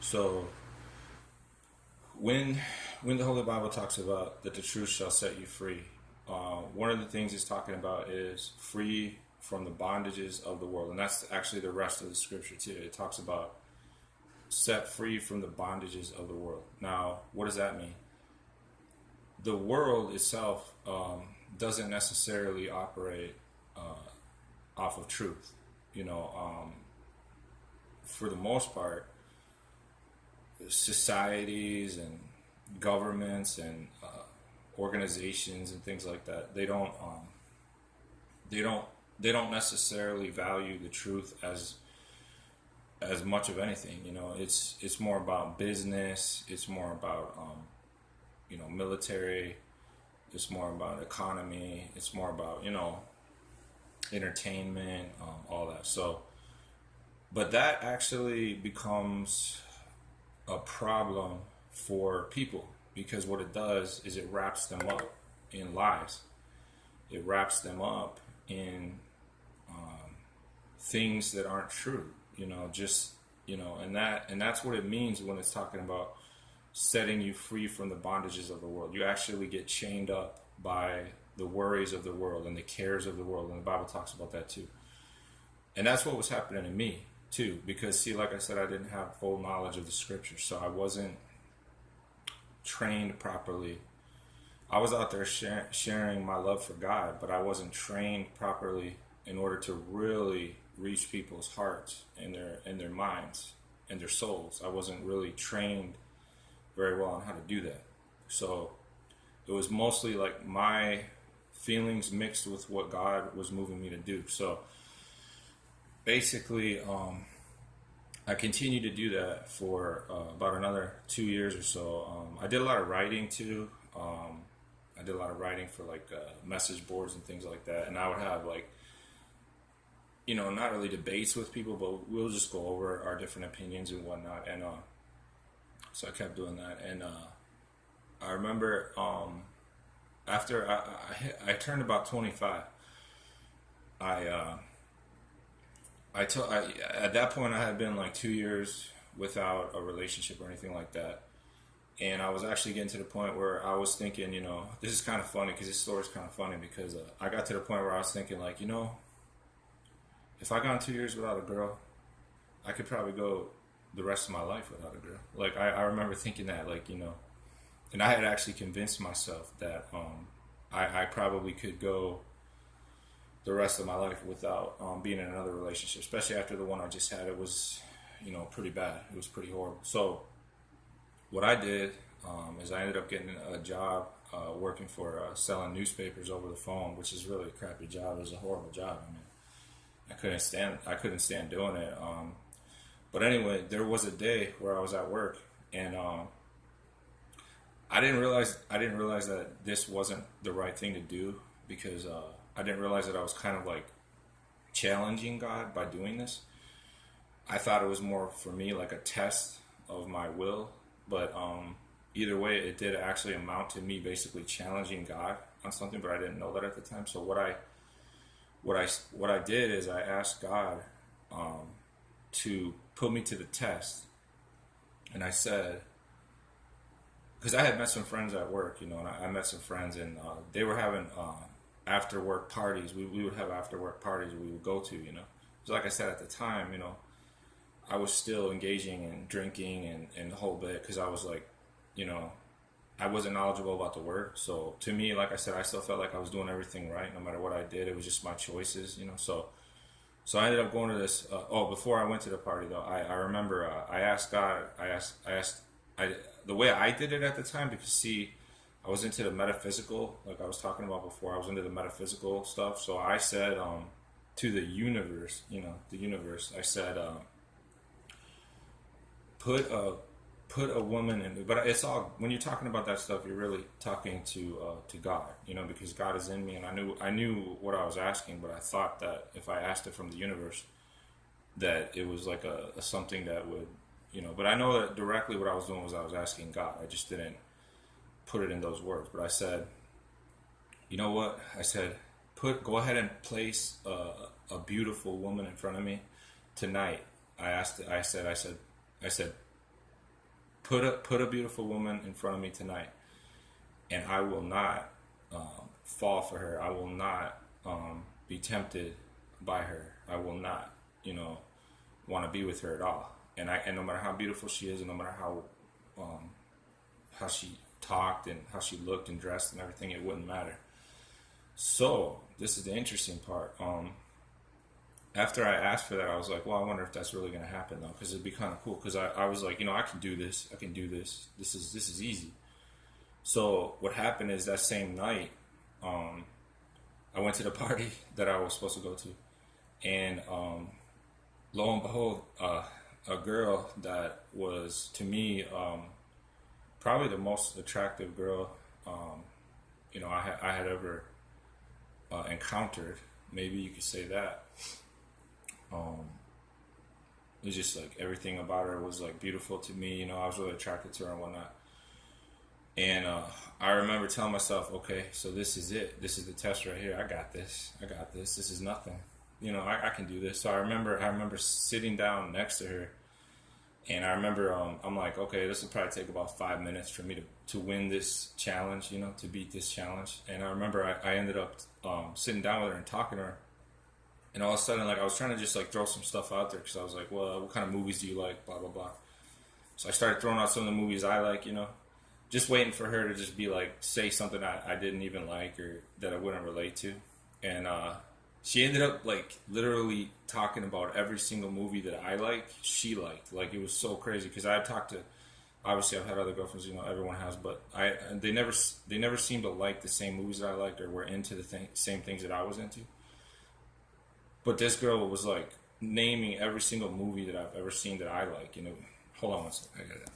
So when when the Holy Bible talks about that the truth shall set you free, one of the things it's talking about is free from the bondages of the world, and that's actually the rest of the scripture too. It talks about set free from the bondages of the world. Now, what does that mean? The world itself doesn't necessarily operate off of truth. You know, for the most part, societies and governments and organizations and things like that, they don't they don't necessarily value the truth as much of anything. You know, it's more about business. It's more about military. It's more about economy. It's more about entertainment, all that. So, but that actually becomes a problem for people because what it does is it wraps them up in lies. It wraps them up in things that aren't true. And that's what it means when it's talking about setting you free from the bondages of the world. You actually get chained up by the worries of the world and the cares of the world, and the Bible talks about that too. And that's what was happening to me too, because see, like I said, I didn't have full knowledge of the scriptures, so I wasn't trained properly. I was out there sharing my love for God, but I wasn't trained properly in order to really reach people's hearts and their minds and their souls. I wasn't really trained very well on how to do that. So it was mostly like my feelings mixed with what God was moving me to do. So basically, I continued to do that for about another 2 years or so. I did a lot of writing too. I did a lot of writing for like message boards and things like that. And I would have like, not really debates with people, but we'll just go over our different opinions and whatnot. And so I kept doing that. And I remember after I turned about 25, I at that point I had been like 2 years without a relationship or anything like that, and I was actually getting to the point where I was thinking, this is kind of funny because this story is kind of funny because I got to the point where I was thinking like, if I gone 2 years without a girl, I could probably go the rest of my life without a girl. Like I remember thinking that, like and I had actually convinced myself that I probably could go the rest of my life without being in another relationship, especially after the one I just had. It was, pretty bad. It was pretty horrible. So what I did is I ended up getting a job working for selling newspapers over the phone, which is really a crappy job. It was a horrible job. I mean, I couldn't stand doing it. But anyway, there was a day where I was at work and I didn't realize that this wasn't the right thing to do because I didn't realize that I was kind of like challenging God by doing this. I thought it was more for me like a test of my will, but either way, it did actually amount to me basically challenging God on something, but I didn't know that at the time. So what I did is I asked God to put me to the test, and I said, because I had met some friends at work, and I met some friends, and they were having after work parties. We would have after work parties we would go to, So like I said at the time, I was still engaging in drinking and the whole bit because I was like, I wasn't knowledgeable about the word. So to me, like I said, I still felt like I was doing everything right, no matter what I did. It was just my choices, So I ended up going to this. Before I went to the party though, I remember I asked God. The way I did it at the time, because see, I was into the metaphysical, like I was talking about before. I was into the metaphysical stuff. So I said to the universe, the universe. I said, put a woman in. But it's all when you're talking about that stuff, you're really talking to God, because God is in me, and I knew what I was asking, but I thought that if I asked it from the universe, that it was like a something that would, But I know that directly what I was doing was I was asking God. I just didn't put it in those words. But I said, you know what? I said, go ahead and place a beautiful woman in front of me tonight. I said, put a beautiful woman in front of me tonight, and I will not fall for her. I will not be tempted by her. I will not, want to be with her at all. And no matter how beautiful she is, and no matter how she talked and how she looked and dressed and everything, it wouldn't matter. So this is the interesting part. After I asked for that, I was like, well, I wonder if that's really going to happen though, because it'd be kind of cool. Because I was like, I can do this. I can do this. This is easy. So what happened is that same night, I went to the party that I was supposed to go to, and lo and behold, a girl that was to me probably the most attractive girl I had ever encountered. Maybe you could say that. It was just like everything about her was like beautiful to me. I was really attracted to her and whatnot. And I remember telling myself, okay, so this is it. This is the test right here. I got this. I got this. This is nothing. I can do this. So I remember sitting down next to her, and I remember I'm like, okay, this will probably take about 5 minutes for me to win this challenge, to beat this challenge. And I remember I ended up sitting down with her and talking to her. And all of a sudden, like, I was trying to just like throw some stuff out there because I was like, well, what kind of movies do you like? Blah, blah, blah. So I started throwing out some of the movies I like, just waiting for her to just be like, say something I didn't even like or that I wouldn't relate to. And she ended up like literally talking about every single movie that I like, she liked. Like, it was so crazy because I had talked to, obviously I've had other girlfriends, everyone has, but they never seemed to like the same movies that I liked or were into the same things that I was into. But this girl was like naming every single movie that I've ever seen that I like. Hold on one second. I got it.